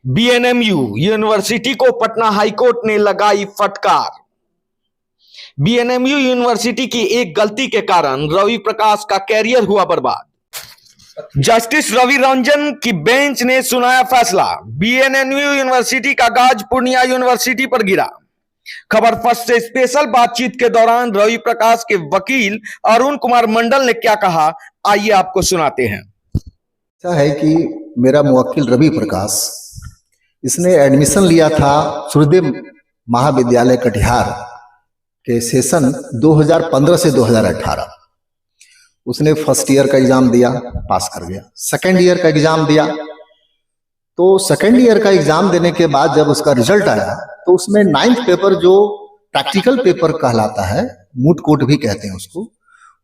BNMU university को Patna high court ने लगाई फटकार। बीएनएमयू यूनिवर्सिटी की एक गलती के कारण रवि प्रकाश का कैरियर हुआ बर्बाद। जस्टिस रवि रंजन की बेंच ने सुनाया फैसला। बीएनएमयू यूनिवर्सिटी का गाज पूर्णिया यूनिवर्सिटी पर गिरा। खबर फर्स्ट से स्पेशल बातचीत के दौरान रवि प्रकाश के वकील अरुण कुमार मंडल ने क्या कहा, आइए आपको सुनाते हैं। ऐसा है कि मेरा मुवक्किल रवि प्रकाश, इसने एडमिशन लिया था सूर्यदेव महाविद्यालय कटिहार के सेशन 2015 से 2018। उसने फर्स्ट ईयर का एग्जाम दिया, पास कर गया। सेकेंड ईयर का एग्जाम दिया, तो सेकेंड ईयर का एग्जाम देने के बाद जब उसका रिजल्ट आया तो उसमें 9th पेपर, जो प्रैक्टिकल पेपर कहलाता है, मूट कोर्ट भी कहते हैं उसको,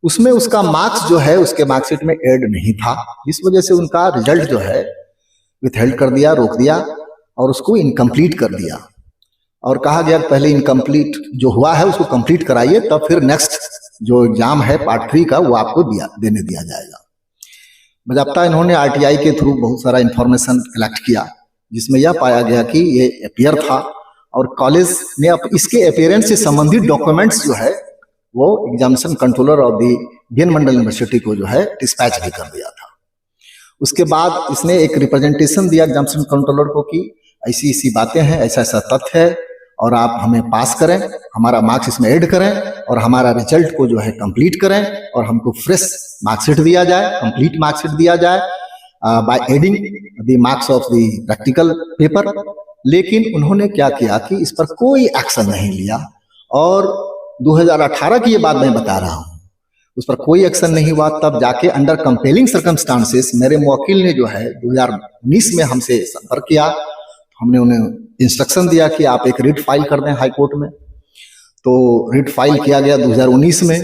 उसमें उसका मार्क्स जो है उसके मार्कशीट में ऐड नहीं था। इस वजह से उनका रिजल्ट जो है विथहेल्ड कर दिया, रोक दिया और उसको इनकम्प्लीट कर दिया। और कहा गया पहले इनकम्प्लीट जो हुआ है उसको कंप्लीट कराइए, तब फिर नेक्स्ट जो एग्जाम है पार्ट 3 का वो आपको देने दिया जाएगा। बजाबता इन्होंने आरटीआई के थ्रू बहुत सारा इंफॉर्मेशन कलेक्ट किया, जिसमें यह पाया गया कि ये अपियर था और कॉलेज ने इसके अपियरेंस से संबंधित डॉक्यूमेंट्स जो है वो examination controller of the BN Mandal university को जो है डिस्पैच भी कर दिया था। उसके बाद इसने एक रिप्रेजेंटेशन दिया एग्जामिनेशन कंट्रोलर को कि ऐसी ऐसी बातें हैं, ऐसा ऐसा तथ्य है और आप हमें पास करें, हमारा मार्क्स इसमें ऐड करें और हमारा रिजल्ट को जो है कंप्लीट करें और हमको फ्रेश मार्कशीट दिया जाए, कंप्लीट मार्कशीट दिया जाए by adding the marks of the practical paper. लेकिन उन्होंने क्या किया कि इस पर कोई एक्शन नहीं लिया और 2018 की ये बात मैं बता रहा हूँ, उस पर कोई एक्शन नहीं हुआ। तब जाके अंडर कंपेलिंग सर्कमस्टांसेस मेरे मुवक्किल ने जो है 2019 में हमसे संपर्क किया। हमने उन्हें इंस्ट्रक्शन दिया कि आप एक रिट फाइल कर दें हाई कोर्ट में, तो रिट फाइल किया गया 2019 में।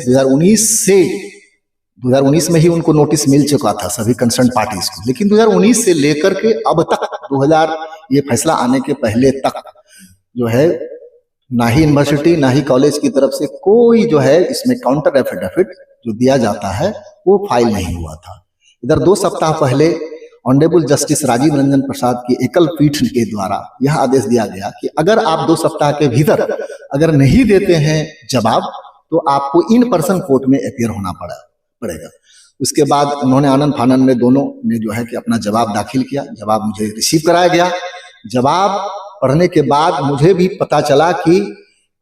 2019 में ही उनको नोटिस मिल चुका था सभी कंसर्न पार्टीज को, लेकिन 2019 से लेकर के अब तक 2000 ये फैसला आने के पहले तक जो है ना ही यूनिवर्सिटी ना ही कॉलेज की तरफ से कोई जो है इसमें काउंटर एफिडेविट जो दिया जाता है वो फाइल नहीं हुआ था। इधर 2 सप्ताह पहले ऑनरेबल जस्टिस राजीव रंजन प्रसाद की एकल पीठ के द्वारा यह आदेश दिया गया कि अगर आप 2 सप्ताह के भीतर अगर नहीं देते हैं जवाब तो आपको इन पर्सन कोर्ट में अपियर होना पड़ेगा। उसके बाद उन्होंने आनंद फानंद में दोनों ने जो है कि अपना जवाब दाखिल किया। जवाब मुझे रिसीव कराया गया। जवाब पढ़ने के बाद मुझे भी पता चला कि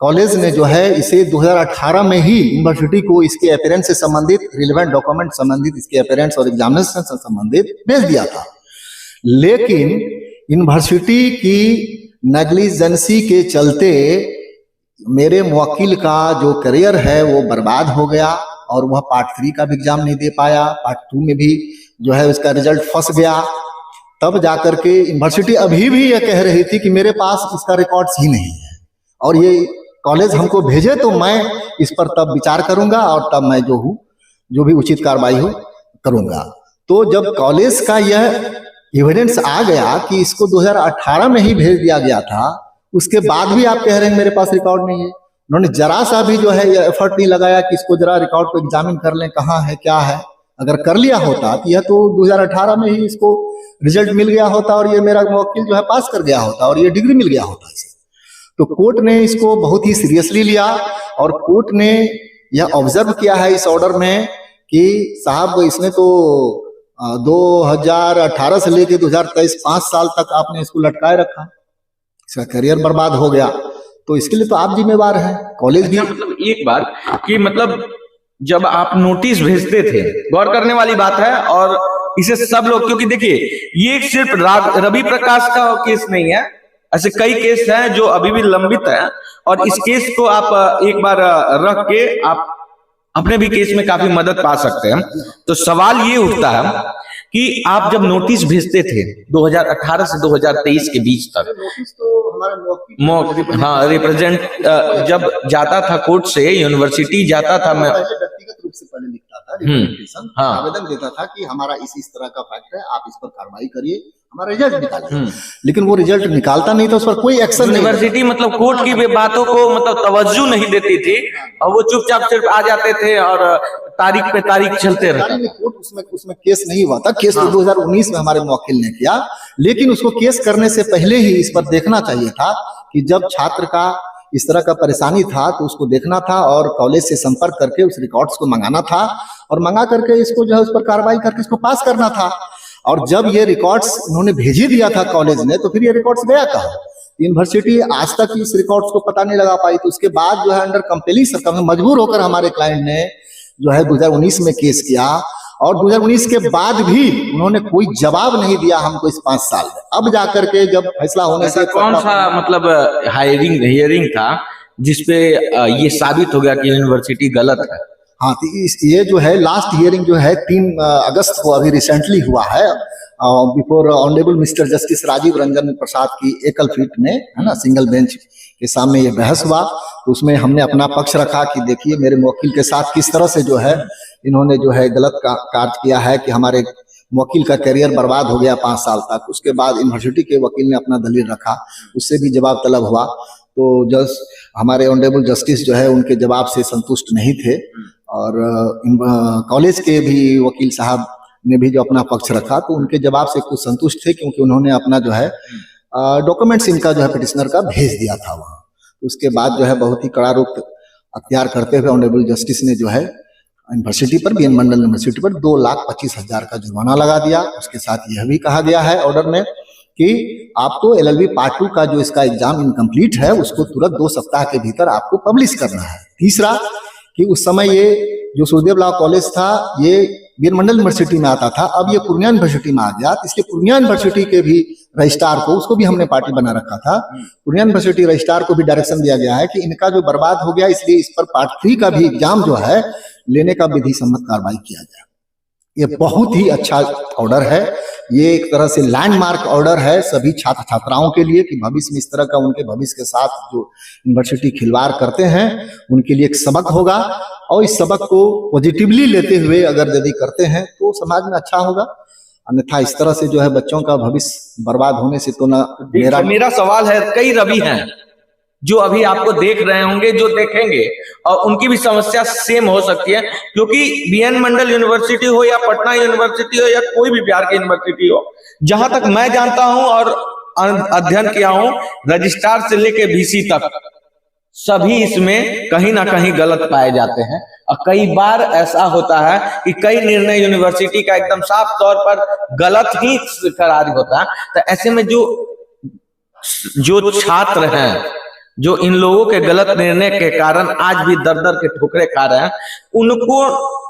कॉलेज ने जो है इसे 2018 में ही यूनिवर्सिटी को इसके अपीयरेंस से संबंधित रिलेवेंट डॉक्यूमेंट संबंधित इसके अपीयरेंस और एग्जामिनेशन से संबंधित भेज दिया था। लेकिन यूनिवर्सिटी की नेग्लिजेंसी के चलते मेरे मुवक्किल का जो करियर है वो बर्बाद हो गया और वह पार्ट 3 का भी एग्जाम नहीं दे पाया। पार्ट 2 में भी जो है उसका रिजल्ट फंस गया। तब जाकर के यूनिवर्सिटी अभी भी यह कह रही थी कि मेरे पास इसका रिकॉर्ड्स ही नहीं है और ये कॉलेज हमको भेजे तो मैं इस पर तब विचार करूंगा और तब मैं जो भी उचित कार्रवाई हो करूंगा। तो जब कॉलेज का यह एविडेंस आ गया कि इसको 2018 में ही भेज दिया गया था, उसके बाद भी आप कह रहे हैं मेरे पास रिकॉर्ड नहीं है। उन्होंने जरा सा भी जो है यह एफर्ट नहीं लगाया कि इसको जरा रिकॉर्ड को एग्जामिन कर लें, कहाँ है क्या है। अगर कर लिया होता तो यह तो 2018 में ही इसको रिजल्ट मिल गया होता और ये मेरा मुवक्किल जो है पास कर गया होता और ये डिग्री मिल गया होता इसे। तो कोर्ट ने इसको बहुत ही सीरियसली लिया और कोर्ट ने यह ऑब्जर्व किया है इस ऑर्डर में कि साहब इसने तो 2018 से लेकर 2023 5 साल तक आपने इसको लटकाए रखा, इसका करियर बर्बाद हो गया, तो इसके लिए तो आप जिम्मेवार हैं, कॉलेज भी। मतलब एक बार कि मतलब जब आप नोटिस भेजते थे, गौर करने वाली बात है और इसे सब लोग, क्योंकि देखिए ये सिर्फ रवि प्रकाश का केस नहीं है, ऐसे कई केस हैं जो अभी भी लंबित है और इस केस को आप एक बार रख के आप अपने भी केस में काफी मदद पा सकते हैं। तो सवाल ये उठता है कि आप जब नोटिस भेजते थे 2018 से 2023 के बीच तक, नोटिस तो हमारा हाँ रिप्रेजेंट जब जाता था कोर्ट से, यूनिवर्सिटी जाता था, मैं व्यक्तिगत रूप से पहले लिखता था रिप्रेजेंटेशन, आवेदन देता था कि हमारा इस तरह का फैक्ट है, आप इस पर कार्रवाई करिए, हमारा रिजल्ट निकालिए। लेकिन वो रिजल्ट निकालता नहीं था, उस पर कोई एक्शन नहीं। यूनिवर्सिटी मतलब कोर्ट की बातों को मतलब तवज्जो नहीं देती थी और वो चुपचाप सिर्फ आ जाते थे और तारीख पे तारीख चलते रहे। कोर्ट उसमें केस नहीं हुआ था। केस तो 2019 में हमारे मुवक्किल ने किया, लेकिन उसको केस करने से पहले ही इस पर देखना चाहिए था कि जब छात्र का इस तरह का परेशानी था तो उसको देखना था और कॉलेज से संपर्क करके उस रिकॉर्ड्स को मंगाना था और मंगा करके इसको जो है उस पर कार्रवाई करके इसको पास करना था। और जब ये रिकॉर्ड्स उन्होंने भेज ही दिया था कॉलेज ने, तो फिर ये रिकॉर्ड्स गया कहाँ? यूनिवर्सिटी आज तक इस रिकॉर्ड्स को पता नहीं लगा पाई। तो उसके बाद जो है अंडर कंपेलिंग मजबूर होकर हमारे क्लाइंट ने जो है 2019 में केस किया, और 2019 के बाद भी उन्होंने कोई जवाब नहीं दिया हमको इस 5 साल में। अब जाकर के जब फैसला होने से कौन सा मतलब हियरिंग था जिसपे ये साबित हो गया कि यूनिवर्सिटी गलत है? हाँ, तो ये जो है लास्ट हियरिंग जो है 3 अगस्त को अभी रिसेंटली हुआ है before honourable mister justice Rajiv Ranjan Prasad की एकल पीठ में, है ना, सिंगल बेंच के सामने ये बहस हुआ। तो उसमें हमने अपना पक्ष रखा कि देखिए मेरे मुवक्किल के साथ किस तरह से जो है इन्होंने जो है गलत कार्य किया है कि हमारे मुवक्किल का करियर बर्बाद हो गया 5 साल तक। उसके बाद यूनिवर्सिटी के वकील ने अपना दलील रखा, उससे भी जवाब तलब हुआ। तो जज हमारे ऑनरेबल जस्टिस जो है उनके जवाब से संतुष्ट नहीं थे, और कॉलेज के भी वकील साहब ने भी जो अपना पक्ष रखा तो उनके जवाब से कुछ संतुष्ट थे, क्योंकि उन्होंने अपना जो है डॉक्यूमेंट्स इनका जो है पिटिशनर का भेज दिया था वहाँ। तो उसके बाद जो है बहुत ही कड़ा रुख अख्तियार करते हुए ऑनरेबल जस्टिस ने जो है यूनिवर्सिटी पर, बीएन मंडल यूनिवर्सिटी पर 2,25,000 का जुर्माना लगा दिया। उसके साथ यह भी कहा गया है ऑर्डर में कि आपको LLB पार्ट 2 का जो इसका एग्जाम इनकम्प्लीट है उसको तुरंत 2 सप्ताह के भीतर आपको पब्लिश करना है। तीसरा कि उस समय ये जो सूर्यदेव लॉ कॉलेज था ये बीएन मंडल यूनिवर्सिटी में आता था, अब ये पूर्णिया यूनिवर्सिटी में आ गया। तो इसलिए पूर्णिया यूनिवर्सिटी के भी रजिस्ट्रार को, उसको भी हमने पार्टी बना रखा था, पूर्णिया यूनिवर्सिटी रजिस्ट्रार को भी डायरेक्शन दिया गया है कि इनका जो बर्बाद हो गया इसलिए इस पर पार्ट 3 का भी एग्जाम जो है लेने का विधि सम्मत कार्रवाई किया जाए। ये बहुत ही अच्छा ऑर्डर है, ये एक तरह से लैंडमार्क ऑर्डर है सभी छात्र छात्राओं के लिए कि भविष्य में इस तरह का उनके भविष्य के साथ जो यूनिवर्सिटी खिलवाड़ करते हैं उनके लिए एक सबक होगा, और इस सबक को पॉजिटिवली लेते हुए अगर यदि करते हैं तो समाज में अच्छा होगा। अन्यथा इस तरह से जो है बच्चों का भविष्य बर्बाद होने से तो ना मेरा सवाल है, कई रवि हैं जो अभी आपको देख रहे होंगे, जो देखेंगे, और उनकी भी समस्या सेम हो सकती है, क्योंकि बीएन मंडल यूनिवर्सिटी हो या पटना यूनिवर्सिटी हो या कोई भी बिहार की यूनिवर्सिटी हो, जहां तक मैं जानता हूं और अध्ययन किया हूं, रजिस्ट्रार से लेके VC तक सभी इसमें कहीं ना कहीं गलत पाए जाते हैं। और कई बार ऐसा होता है कि कई निर्णय यूनिवर्सिटी का एकदम साफ तौर पर गलत ही करार होता है। तो ऐसे में जो छात्र हैं, जो इन लोगों के गलत निर्णय के कारण आज भी दर दर के ठोकरे खा रहे हैं, उनको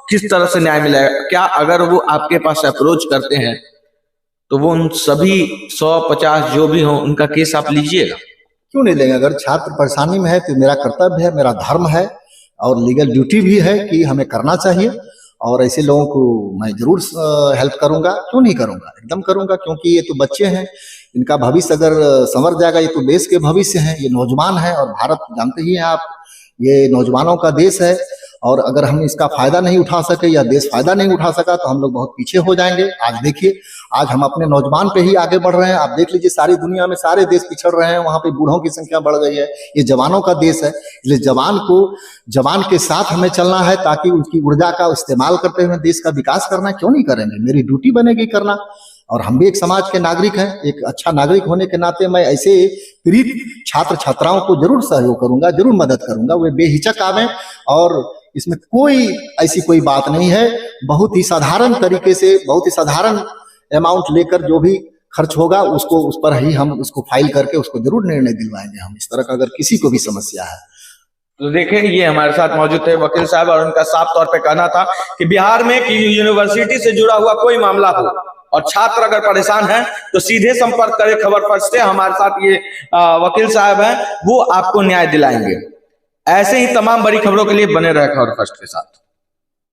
किस तरह से न्याय मिलेगा? क्या अगर वो आपके पास अप्रोच करते हैं तो वो उन सभी 150 जो भी हो उनका केस आप लीजिएगा? क्यों नहीं लेंगे? अगर छात्र परेशानी में है तो मेरा कर्तव्य है, मेरा धर्म है और लीगल ड्यूटी भी है कि हमें करना चाहिए, और ऐसे लोगों को मैं जरूर हेल्प करूंगा। क्यों नहीं करूंगा? एकदम करूंगा, क्योंकि ये तो बच्चे हैं, इनका भविष्य अगर संवर जाएगा, ये तो देश के भविष्य हैं, ये नौजवान है, और भारत जानते ही हैं आप, ये नौजवानों का देश है। और अगर हम इसका फायदा नहीं उठा सके या देश फायदा नहीं उठा सका तो हम लोग बहुत पीछे हो जाएंगे। आज देखिए, आज हम अपने नौजवान पे ही आगे बढ़ रहे हैं। आप देख लीजिए, सारी दुनिया में सारे देश पिछड़ रहे हैं, वहां पे बूढ़ों की संख्या बढ़ गई है। ये जवानों का देश है, इसलिए जवान के साथ हमें चलना है ताकि उसकी ऊर्जा का इस्तेमाल करते हुए देश का विकास करना। क्यों नहीं करेंगे? मेरी ड्यूटी बनेगी करना, और हम भी एक समाज के नागरिक हैं। एक अच्छा नागरिक होने के नाते मैं ऐसे पीड़ित छात्र छात्राओं को जरूर सहयोग करूंगा, जरूर मदद करूंगा। वे बेहिचक आवें, और इसमें कोई ऐसी कोई बात नहीं है। बहुत ही साधारण तरीके से, बहुत ही साधारण अमाउंट लेकर जो भी खर्च होगा उसको, उस पर ही हम उसको फाइल करके उसको जरूर निर्णय दिलवाएंगे हम। इस तरह का अगर किसी को भी समस्या है तो देखिए, ये हमारे साथ मौजूद थे वकील साहब, और उनका साफ तौर पे कहना था कि बिहार में कि यूनिवर्सिटी से जुड़ा हुआ कोई मामला हो और छात्र अगर परेशान है तो सीधे संपर्क करें खबर फर्स्ट से। हमारे साथ ये वकील साहब हैं, वो आपको न्याय दिलाएंगे। ऐसे ही तमाम बड़ी खबरों के लिए बने रहे खबर फर्स्ट के साथ।